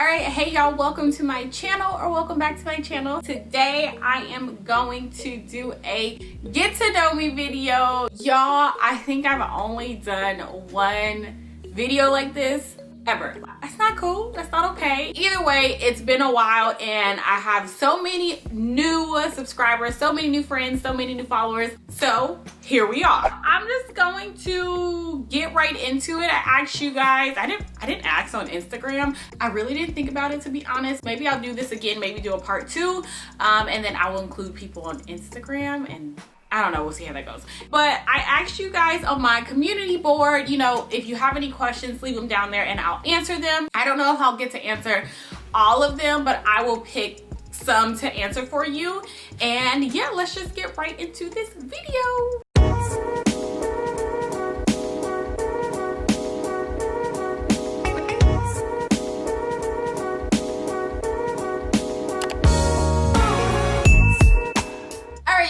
Alright, hey y'all, welcome to my channel or welcome back to my channel. Today I am going to do a get to know me video. Y'all, I think I've only done one video like this ever. That's not cool, that's not okay. Either way, it's been a while and I have so many new subscribers, so many new friends, so many new followers. So here we are. I'm just going to get right into it. I asked you guys, I didn't ask on Instagram. I really didn't think about it, to be honest. Maybe I'll do this again, maybe do a part 2, and then I will include people on Instagram, and I don't know, we'll see how that goes. But I asked you guys on my community board, you know, if you have any questions, leave them down there and I'll answer them. I don't know if I'll get to answer all of them, but I will pick some to answer for you. And yeah, let's just get right into this video.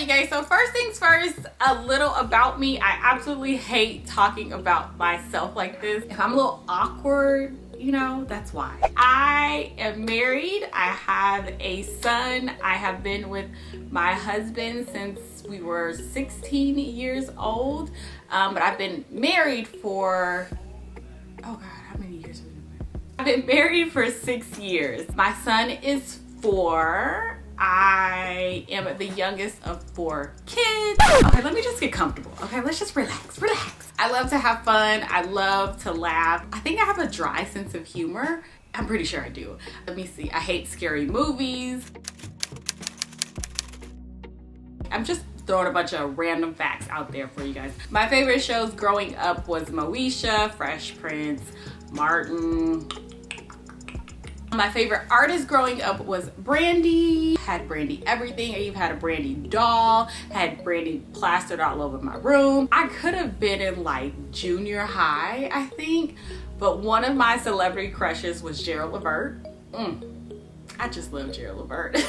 You guys, so first things first, a little about me. I absolutely hate talking about myself like this. If I'm a little awkward, you know, that's why. I am married. I have a son. I have been with my husband since we were 16 years old. But I've been married for, oh God, how many years have we been married? I've been married for 6 years. My son is 4. I am the youngest of 4 kids. Okay, let me just get comfortable. Okay, let's just relax. I love to have fun. I love to laugh. I think I have a dry sense of humor. I'm pretty sure I do. Let me see. I hate scary movies. I'm just throwing a bunch of random facts out there for you guys. My favorite shows growing up was Moesha, Fresh Prince, Martin. My favorite artist growing up was Brandy. Had Brandy everything. I even had a Brandy doll. Had Brandy plastered all over my room. I could have been in like junior high, I think. But one of my celebrity crushes was Gerald Levert. I just love Gerald Levert.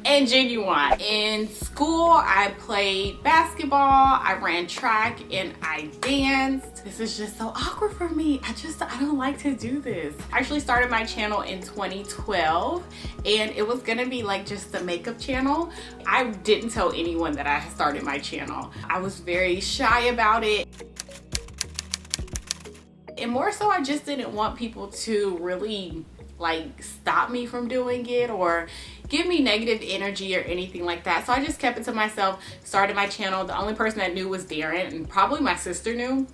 And Genuine. In school, I played basketball, I ran track, and I danced. This is just so awkward for me. I don't like to do this. I actually started my channel in 2012, and it was gonna be like just a makeup channel. I didn't tell anyone that I had started my channel. I was very shy about it. And more so, I just didn't want people to really like stop me from doing it or give me negative energy or anything like that. So I just kept it to myself, started my channel. The only person that knew was Darren, and probably my sister knew.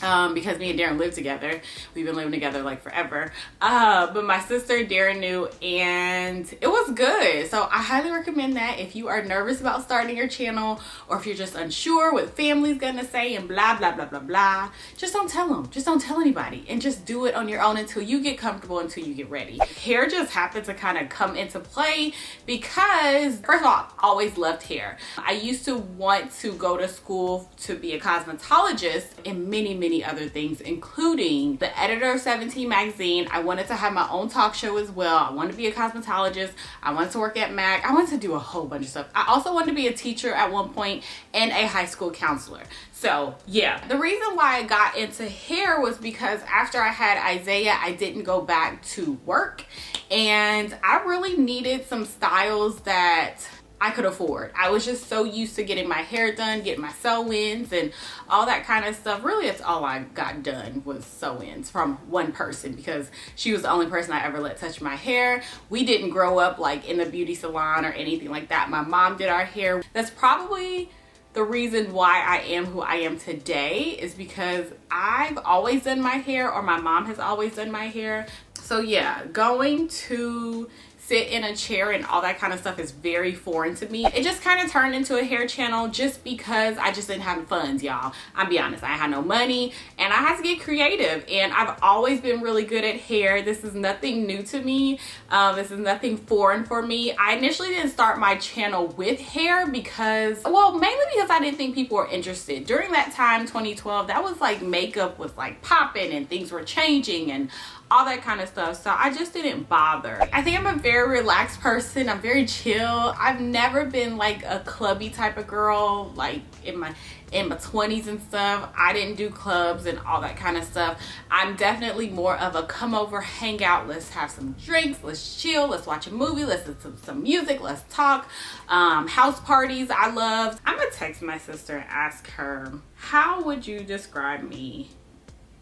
Because me and Darren live together. We've been living together like forever. But my sister Darren knew, and it was good. So I highly recommend that if you are nervous about starting your channel, or if you're just unsure what family's gonna say and blah blah blah blah blah, just don't tell them. Just don't tell anybody, and just do it on your own until you get comfortable, until you get ready. Hair just happened to kind of come into play because, first of all, I always loved hair. I used to want to go to school to be a cosmetologist and many other things, including the editor of 17 magazine. I wanted to have my own talk show as well. I wanted to be a cosmetologist. I wanted to work at MAC. I wanted to do a whole bunch of stuff. I also wanted to be a teacher at one point and a high school counselor. So yeah, the reason why I got into hair was because after I had Isaiah, I didn't go back to work, and I really needed some styles that I could afford. I was just so used to getting my hair done, getting my sew-ins and all that kind of stuff. Really, it's all I got done was sew-ins from one person, because she was the only person I ever let touch my hair. We didn't grow up like in the beauty salon or anything like that. My mom did our hair. That's probably the reason why I am who I am today, is because I've always done my hair, or my mom has always done my hair. So yeah, going to sit in a chair and all that kind of stuff is very foreign to me. It just kind of turned into a hair channel just because I just didn't have funds, y'all. I'll be honest, I had no money and I had to get creative, and I've always been really good at hair. This is nothing new to me. This is nothing foreign for me. I initially didn't start my channel with hair because, well, mainly because I didn't think people were interested. During that time, 2012, that was like makeup was like popping and things were changing and all that kind of stuff. So I just didn't bother. I think I'm a very very relaxed person. I'm very chill. I've never been like a clubby type of girl, like in my 20s and stuff. I didn't do clubs and all that kind of stuff. I'm definitely more of a come over, hang out, let's have some drinks, let's chill, let's watch a movie, let's listen to some music, let's talk. House parties I love. I'm gonna text my sister and ask her, how would you describe me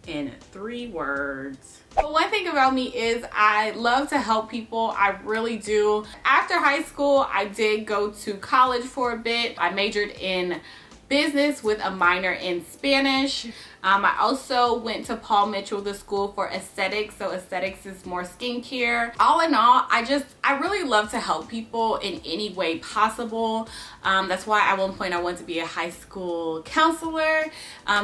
in 3 words? But one thing about me is I love to help people. I really do. After high school, I did go to college for a bit. I majored in business with a minor in Spanish. I also went to Paul Mitchell, the school for aesthetics. So aesthetics is more skincare. All in all, I really love to help people in any way possible. That's why at one point I wanted to be a high school counselor.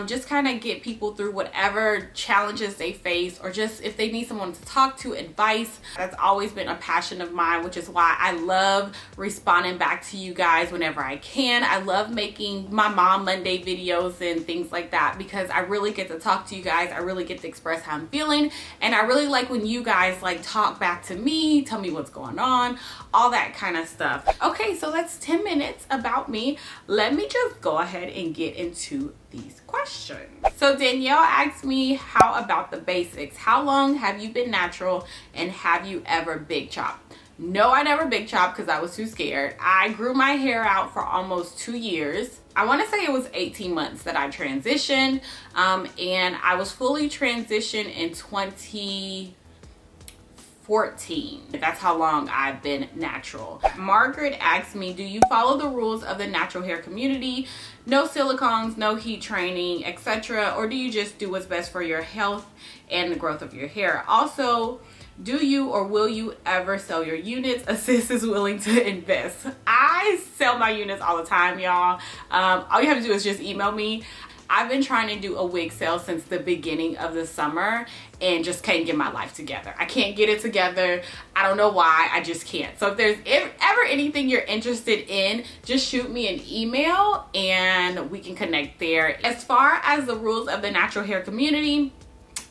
Just kind of get people through whatever challenges they face, or just if they need someone to talk to, advice. That's always been a passion of mine, which is why I love responding back to you guys whenever I can. I love making my Mom Monday videos and things like that, because I really get to talk to you guys. I really get to express how I'm feeling, and I really like when you guys like talk back to me, tell me what's going on, all that kind of stuff. Okay, so that's 10 minutes about me. Let me just go ahead and get into these questions. So Danielle asked me, how about the basics? How long have you been natural, and have you ever big chopped? No, I never big chopped because I was too scared. I grew my hair out for almost 2 years. I want to say it was 18 months that I transitioned, and I was fully transitioned in 2014. That's how long I've been natural. Margaret asked me, do you follow the rules of the natural hair community? No silicones, no heat training, etc. Or do you just do what's best for your health and the growth of your hair? Also, do you or will you ever sell your units? A sis is willing to invest. I sell my units all the time, y'all. All you have to do is just email me. I've been trying to do a wig sale since the beginning of the summer and just can't get my life together. I can't get it together. I don't know why, I just can't. So if there's ever anything you're interested in, just shoot me an email and we can connect there. As far as the rules of the natural hair community,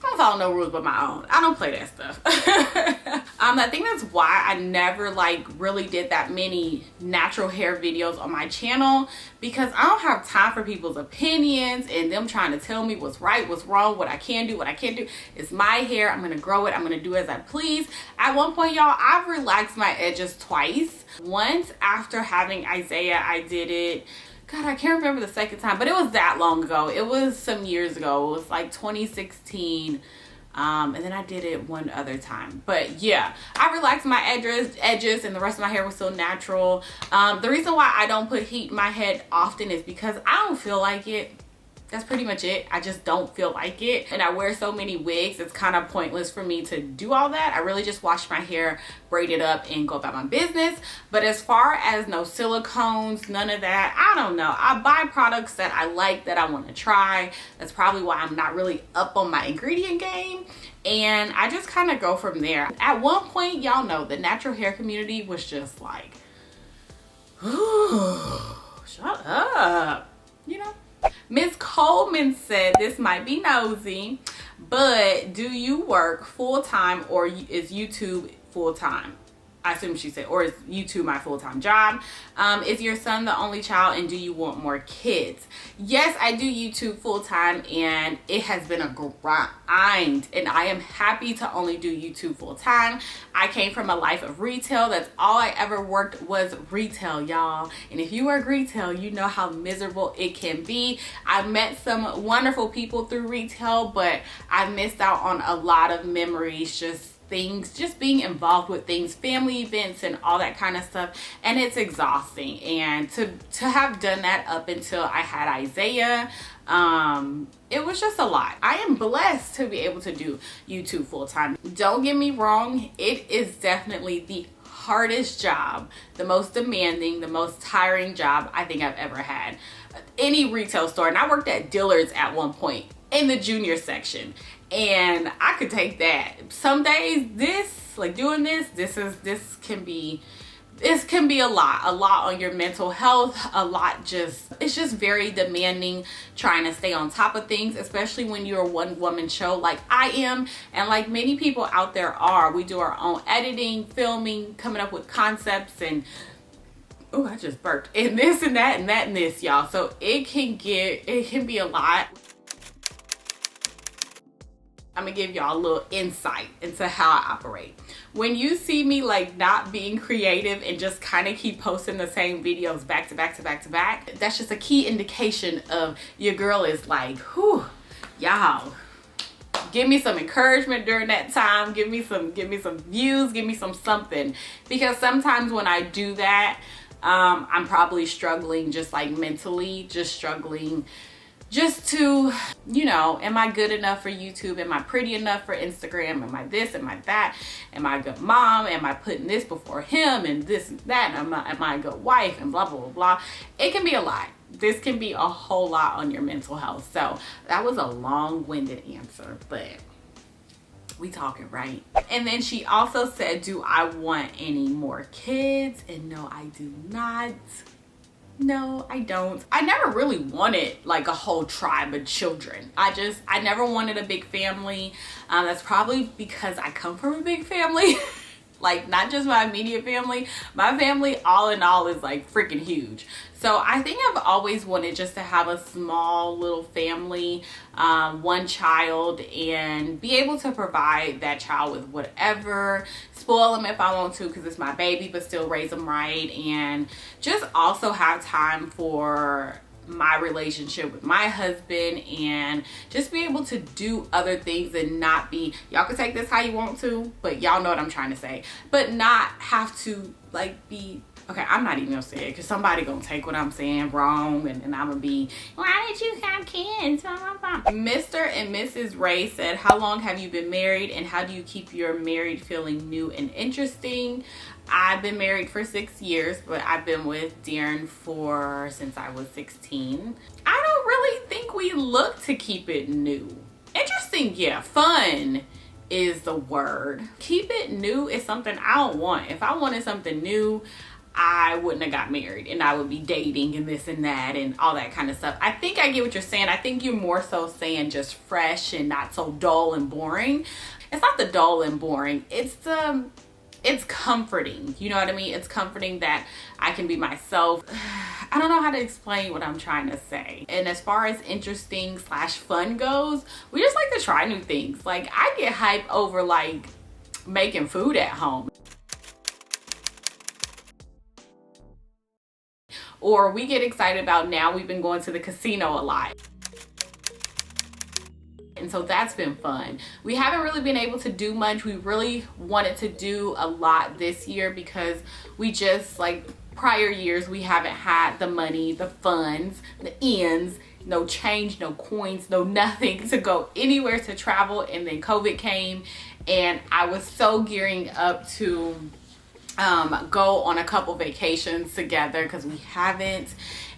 I don't follow no rules but my own. I don't play that stuff. I think that's why I never like really did that many natural hair videos on my channel, because I don't have time for people's opinions and them trying to tell me what's right, what's wrong, what I can do, what I can't do. It's my hair. I'm gonna grow it. I'm gonna do as I please. At one point, y'all, I've relaxed my edges twice. Once after having Isaiah, I did it. God, I can't remember the second time, but it was that long ago. It was some years ago. It was like 2016. And then I did it one other time. But yeah, I relaxed my edges and the rest of my hair was still natural. The reason why I don't put heat in my head often is because I don't feel like it. That's pretty much it. I just don't feel like it. And I wear so many wigs, it's kind of pointless for me to do all that. I really just wash my hair, braid it up, and go about my business. But as far as no silicones, none of that, I don't know. I buy products that I like, that I want to try. That's probably why I'm not really up on my ingredient game. And I just kind of go from there. At one point, y'all know, the natural hair community was just like, shut up, you know? Miss Coleman said, this might be nosy, but do you work full-time or is YouTube full-time? I assume she said, or is YouTube my full-time job? Is your son the only child and do you want more kids? Yes, I do YouTube full-time and it has been a grind, and I am happy to only do YouTube full-time. I came from a life of retail. That's all I ever worked was retail, y'all. And if you work retail, you know how miserable it can be. I met some wonderful people through retail, but I missed out on a lot of memories, just being involved with things, family events and all that kind of stuff, and it's exhausting. And to have done that up until I had Isaiah, it was just a lot. I am blessed to be able to do YouTube full-time. Don't get me wrong, it is definitely the hardest job, the most demanding, the most tiring job I think I've ever had. Any retail store, and I worked at Dillard's at one point in the junior section, and I could take that. Some days this can be This can be a lot on your mental health, it's just very demanding trying to stay on top of things, especially when you're a one-woman show like I am, and like many people out there are. We do our own editing, filming, coming up with concepts, and oh, I just burped, and this and that and that and this, y'all. So it can be a lot. I'm gonna give y'all a little insight into how I operate. When you see me like not being creative and just kind of keep posting the same videos back to back to back to back, that's just a key indication of your girl is like, whew, y'all, give me some encouragement during that time. Give me some views, give me some something. Because sometimes when I do that, I'm probably struggling just like mentally, just struggling just to, you know, am I good enough for YouTube? Am I pretty enough for Instagram? Am I this? Am I that? Am I a good mom? Am I putting this before him and this and that? Am I a good wife? And blah, blah, blah, blah. It can be a lot. This can be a whole lot on your mental health. So that was a long-winded answer, but we talking, right? And then she also said, do I want any more kids? And no, I do not. No, I don't. I never really wanted like a whole tribe of children. I never wanted a big family. That's probably because I come from a big family. Like not just my immediate family. My family all in all is like freaking huge. So I think I've always wanted just to have a small little family, one child, and be able to provide that child with whatever, spoil them if I want to because it's my baby, but still raise them right, and just also have time for my relationship with my husband and just be able to do other things and not be, y'all can take this how you want to, but y'all know what I'm trying to say, but not have to like be, okay, I'm not even gonna say it because somebody gonna take what I'm saying wrong, and I'm gonna be, why did you have kids? Mr. and Mrs. Ray said, how long have you been married and how do you keep your married feeling new and interesting? I've been married for 6 years, but I've been with Darren since I was 16. I don't really think we look to keep it new. Interesting, yeah, fun is the word. Keep it new is something I don't want. If I wanted something new, I wouldn't have got married and I would be dating and this and that and all that kind of stuff. I think I get what you're saying. I think you're more so saying just fresh and not so dull and boring. It's not the dull and boring. It's comforting. You know what I mean? It's comforting that I can be myself. I don't know how to explain what I'm trying to say. And as far as interesting / fun goes, we just like to try new things. Like I get hyped over like making food at home. Or we get excited about now we've been going to the casino a lot. And so that's been fun. We haven't really been able to do much. We really wanted to do a lot this year because we just, like prior years, we haven't had the money, the funds, the ends, no change, no coins, no nothing to go anywhere to travel. And then COVID came and I was so gearing up to go on a couple vacations together because we haven't,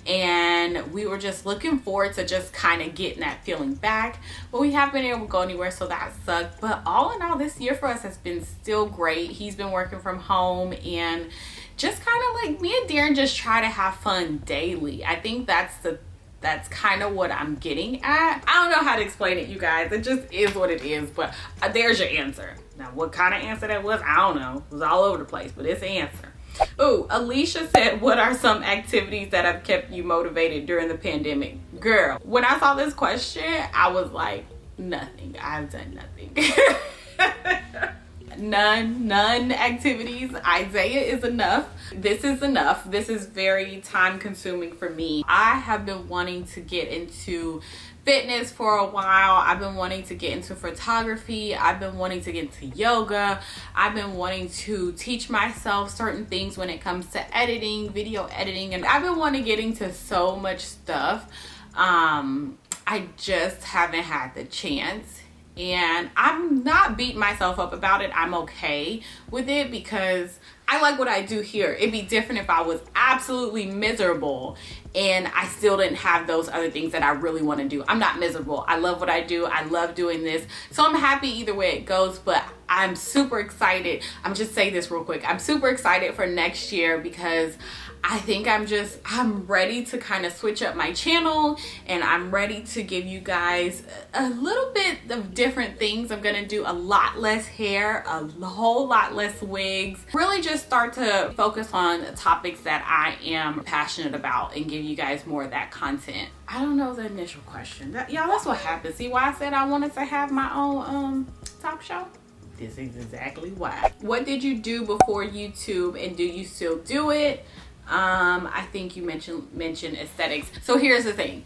and we were just looking forward to just kind of getting that feeling back, but we haven't been able to go anywhere, so that sucked. But all in all, this year for us has been still great. He's been working from home and just kind of like me and Darren just try to have fun daily. I think that's kind of what I'm getting at. I don't know how to explain it, you guys. It just is what it is, but there's your answer. Now, what kind of answer that was, I don't know. It was all over the place, but it's the answer. Ooh, Alicia said, what are some activities that have kept you motivated during the pandemic? Girl, when I saw this question, I was like, nothing. I've done nothing. None activities. Isaiah is enough. This is enough. This is very time consuming for me. I have been wanting to get into fitness for a while. I've been wanting to get into photography. I've been wanting to get into yoga. I've been wanting to teach myself certain things when it comes to editing, video editing, and I've been wanting to get into so much stuff. I just haven't had the chance. And I'm not beating myself up about it. I'm okay with it because I like what I do here. It'd be different if I was absolutely miserable and I still didn't have those other things that I really want to do. I'm not miserable. I love what I do. I love doing this. So I'm happy either way it goes, but I'm super excited. I'm just saying this real quick. I'm super excited for next year because I think I'm ready to kind of switch up my channel, and I'm ready to give you guys a little bit of different things. I'm gonna do a lot less hair, a whole lot less wigs, really just start to focus on topics that I am passionate about and give you guys more of that content. I don't know the initial question. Y'all, that's what happened. See why I said I wanted to have my own talk show? This is exactly why. What did you do before YouTube, and do you still do it? I think you mentioned aesthetics. So here's the thing.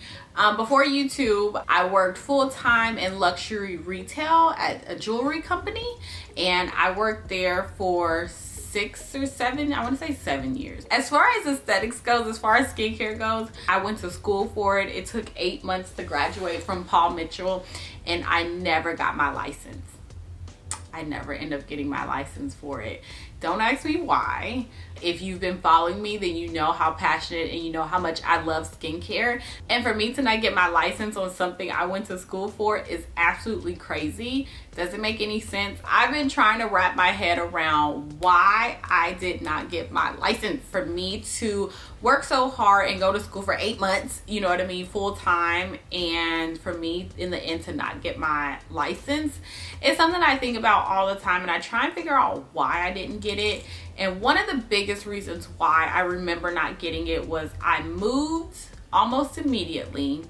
Before YouTube, I worked full-time in luxury retail at a jewelry company, and I worked there for 6 or 7, I want to say 7 years. As far as aesthetics goes, as far as skincare goes, I went to school for it. It took 8 months to graduate from Paul Mitchell, and I never got my license. I never end up getting my license for it. Don't ask me why. If you've been following me, then you know how passionate and you know how much I love skincare. And for me to not get my license on something I went to school for is absolutely crazy. Doesn't make any sense. I've been trying to wrap my head around why I did not get my license. For me to work so hard and go to school for 8 months, you know what I mean, full time, and for me in the end to not get my license, it's something I think about all the time, and I try and figure out why I didn't get it. And one of the biggest reasons why I remember not getting it was I moved almost immediately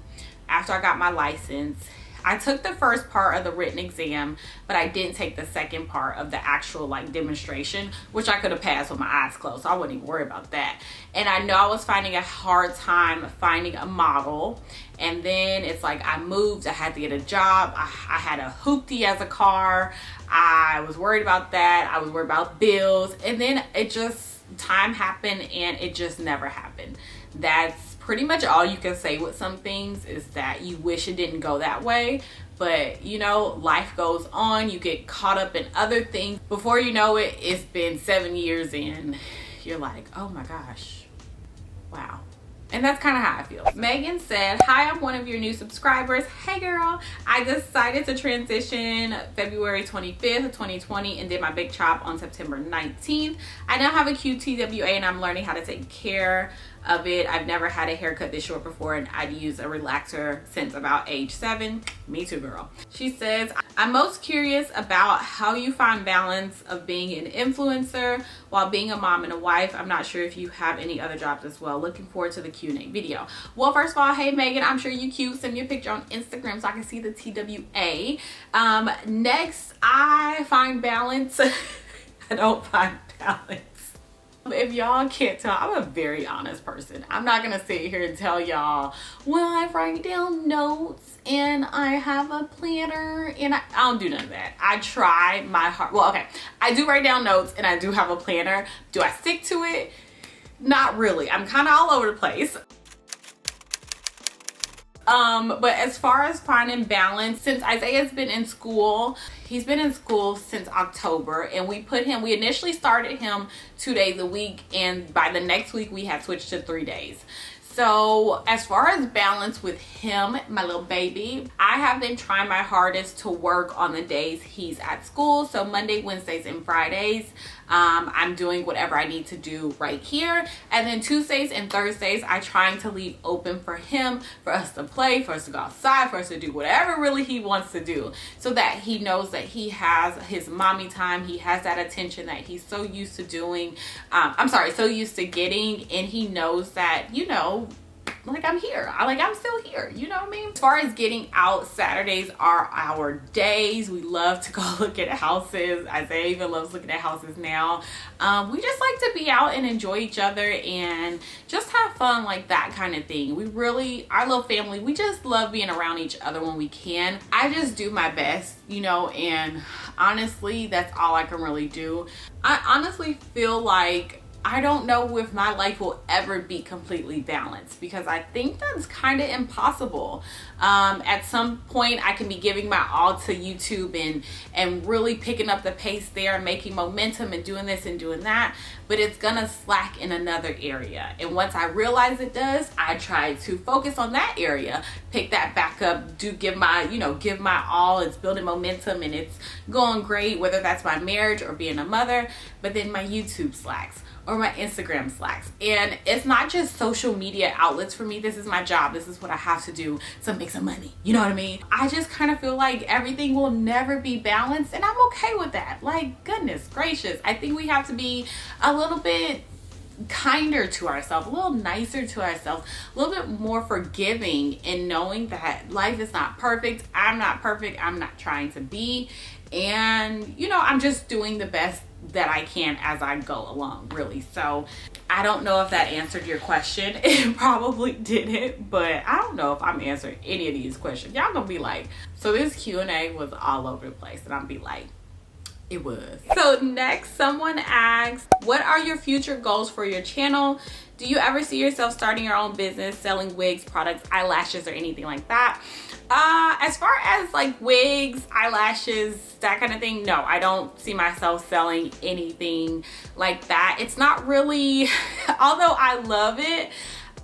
after I got my license. I took the first part of the written exam, but I didn't take the second part of the actual like demonstration, which I could have passed with my eyes closed, so I wouldn't even worry about that. And I know I was finding a hard time finding a model. And then it's like I moved, I had to get a job. I had a hoopty as a car. I was worried about that. I was worried about bills. And then it just, time happened and it just never happened. That's pretty much all you can say with some things, is that you wish it didn't go that way. But you know, life goes on. You get caught up in other things. Before you know it, it's been 7 years and you're like, oh my gosh, wow. And that's kind of how I feel. Megan said, hi, I'm one of your new subscribers. Hey girl, I decided to transition February 25th of 2020 and did my big chop on September 19th. I now have a QTWA and I'm learning how to take care of it. I've never had a haircut this short before, and I'd used a relaxer since about age 7. Me too, girl. She says, I'm most curious about how you find balance of being an influencer while being a mom and a wife. I'm not sure if you have any other jobs as well. Looking forward to the Q&A video. Well, first of all, hey Megan, I'm sure you cute. Send me a picture on Instagram so I can see the TWA. Next, I find balance. I don't find balance. If y'all can't tell, I'm a very honest person. I'm not gonna sit here and tell y'all, well, I write down notes and I have a planner, and I don't do none of that. I try my hard. Well, okay, I do write down notes and I do have a planner. Do I stick to it? Not really. I'm kind of all over the place. But as far as finding balance, since Isaiah's been in school, he's been in school since October, and we initially started him 2 days a week, and by the next week we had switched to 3 days. So as far as balance with him, my little baby, I have been trying my hardest to work on the days he's at school. So Monday, Wednesdays, and Fridays, I'm doing whatever I need to do right here. And then Tuesdays and Thursdays, I'm trying to leave open for him, for us to play, for us to go outside, for us to do whatever really he wants to do, so that he knows that he has his mommy time. He has that attention that he's so used to doing. So used to getting, and he knows that, you know, like I'm here. I'm still here. You know what I mean? As far as getting out, Saturdays are our days. We love to go look at houses. Isaiah even loves looking at houses now. We just like to be out and enjoy each other and just have fun, like that kind of thing. We really, our little family, we just love being around each other when we can. I just do my best, you know, and honestly, that's all I can really do. I honestly feel like I don't know if my life will ever be completely balanced, because I think that's kind of impossible. At some point I can be giving my all to YouTube and really picking up the pace there, making momentum and doing this and doing that, but it's gonna slack in another area. And once I realize it does, I try to focus on that area, pick that back up, give my all. It's building momentum and it's going great, whether that's my marriage or being a mother. But then my YouTube slacks, or my Instagram slacks. And it's not just social media outlets for me. This is my job. This is what I have to do to make some money. You know what I mean? I just kind of feel like everything will never be balanced, and I'm okay with that. Like, goodness gracious. I think we have to be a little bit kinder to ourselves, a little nicer to ourselves, a little bit more forgiving, in knowing that life is not perfect. I'm not perfect. I'm not trying to be. And, I'm just doing the best that I can as I go along, really. So I don't know if that answered your question. It probably didn't, but I don't know if I'm answering any of these questions. Y'all gonna be like, so this Q&A was all over the place, and I'm be like, it was. So next, someone asks, what are your future goals for your channel? Do you ever see yourself starting your own business, selling wigs, products, eyelashes, or anything like that? As far as like wigs, eyelashes, that kind of thing, no, I don't see myself selling anything like that. It's not really, although I love it,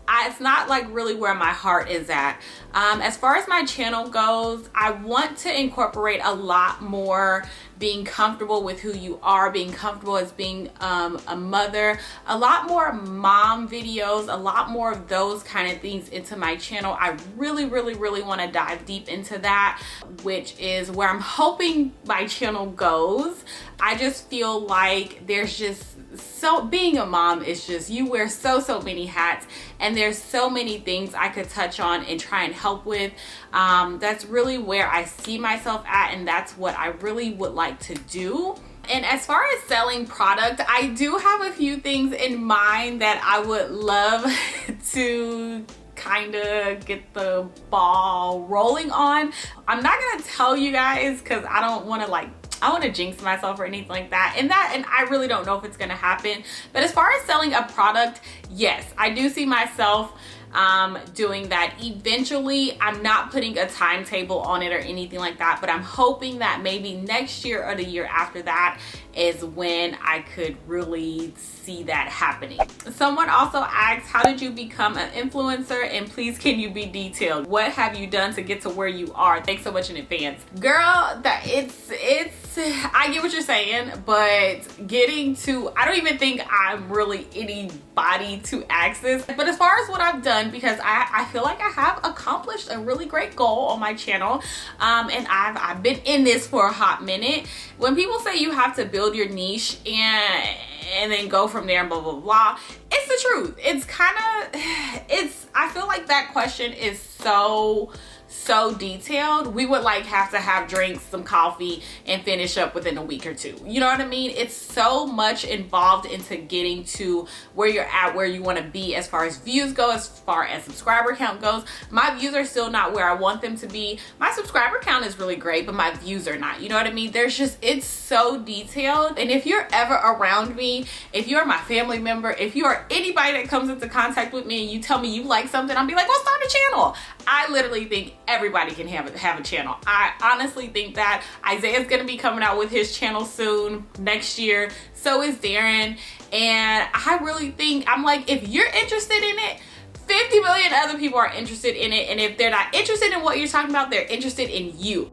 it's not like really where my heart is at. As far as my channel goes, I want to incorporate a lot more being comfortable with who you are, being comfortable as being a mother, a lot more mom videos, a lot more of those kind of things into my channel. I really want to dive deep into that, which is where I'm hoping my channel goes. I just feel like there's just being a mom is just, you wear so many hats, and there's so many things I could touch on and try and help with. That's really where I see myself at, and that's what I really would like to do. And as far as selling product, I do have a few things in mind that I would love to kind of get the ball rolling on. I'm not gonna tell you guys because I don't want to jinx myself or anything like that. And I really don't know if it's gonna happen. But as far as selling a product, yes, I do see myself doing that eventually. I'm not putting a timetable on it or anything like that, but I'm hoping that maybe next year or the year after that is when I could really see that happening. Someone also asked, how did you become an influencer? And please, can you be detailed? What have you done to get to where you are? Thanks so much in advance. Girl, I get what you're saying, but I don't even think I'm really anybody to ask this. But as far as what I've done, because I feel like I have accomplished a really great goal on my channel, and I've been in this for a hot minute. When people say you have to build your niche and then go from there and blah blah, it's the truth. I feel like that question is so detailed. We would have to have drinks, some coffee, and finish up within a week or two. You know what I mean? It's so much involved into getting to where you're at, where you want to be as far as views go, as far as subscriber count goes. My views are still not where I want them to be. My subscriber count is really great, but my views are not. You know what I mean? It's so detailed. And if you're ever around me, if you're my family member, if you are anybody that comes into contact with me and you tell me you like something, I'll be like, well, start a channel. I literally think everybody can have a channel. I honestly think that Isaiah's gonna be coming out with his channel soon, next year. So is Darren. And I really think, I'm like, if you're interested in it, 50 million other people are interested in it. And if they're not interested in what you're talking about, they're interested in you.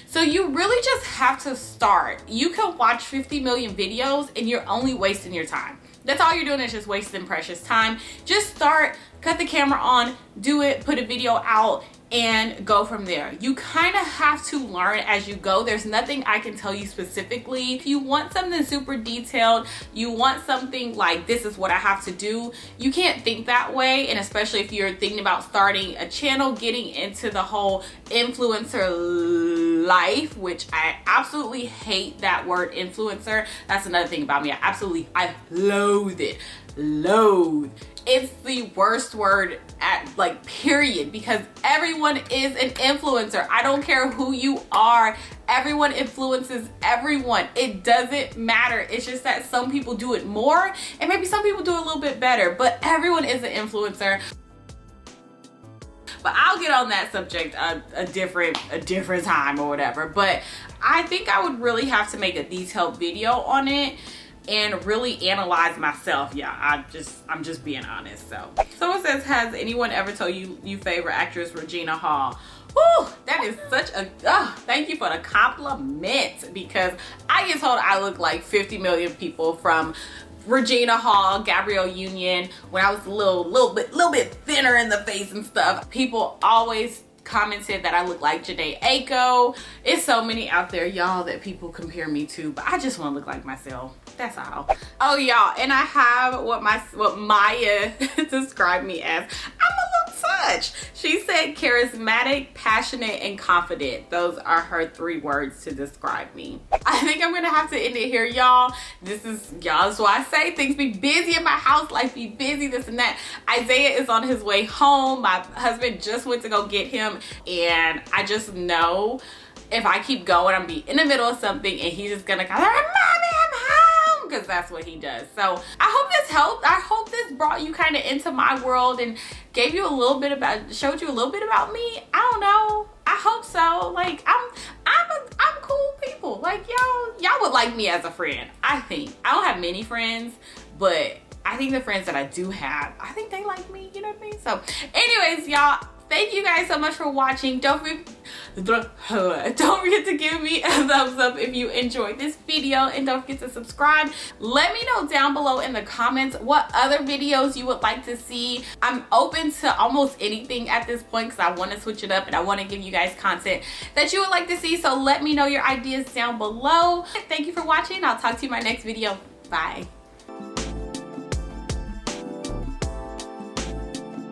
So you really just have to start. You can watch 50 million videos and you're only wasting your time. That's all you're doing, is just wasting precious time. Just start, cut the camera on, do it, put a video out, and go from there. You kind of have to learn as you go. There's nothing I can tell you specifically. If you want something super detailed, you want something like, this is what I have to do, you can't think that way. And especially if you're thinking about starting a channel, getting into the whole influencer life, which I absolutely hate that word influencer. That's another thing about me. I loathe it. It's the worst word at like period, because everyone is an influencer. I don't care who you are. Everyone influences everyone. It doesn't matter. It's just that some people do it more and maybe some people do it a little bit better, but everyone is an influencer. But I'll get on that subject a different time or whatever. But I think I would really have to make a detailed video on it and really analyze myself. Yeah, I'm just being honest. So someone says, has anyone ever told you you favor actress Regina Hall? Whew, that is such a, thank you for the compliment, because I get told I look like 50 million people, from Regina Hall, Gabrielle Union, when I was a little bit thinner in the face and stuff. People always commented that I look like Janae Aiko. It's so many out there, y'all, that people compare me to, but I just want to look like myself. That's all. Oh, y'all, and I have what Maya described me as. I'm a little touched. She said charismatic, passionate, and confident. Those are her 3 words to describe me. I think I'm gonna have to end it here, y'all. That's why I say things be busy in my house, life be busy, this and that. Isaiah is on his way home. My husband just went to go get him, and I just know if I keep going, I'm gonna be in the middle of something and he's just gonna come, Mommy, I'm home, because that's what he does. So I hope this helped. I hope this brought you kind of into my world and gave you a little bit about, showed you a little bit about me. I don't know. I hope so. Like, I'm cool people. Like, y'all would like me as a friend. I think I don't have many friends, but I think the friends that I do have, I think they like me. You know what I mean? So anyways, y'all, thank you guys so much for watching. Don't forget to give me a thumbs up if you enjoyed this video, and don't forget to subscribe. Let me know down below in the comments what other videos you would like to see. I'm open to almost anything at this point, because I want to switch it up and I want to give you guys content that you would like to see. So let me know your ideas down below. Thank you for watching. I'll talk to you in my next video. Bye.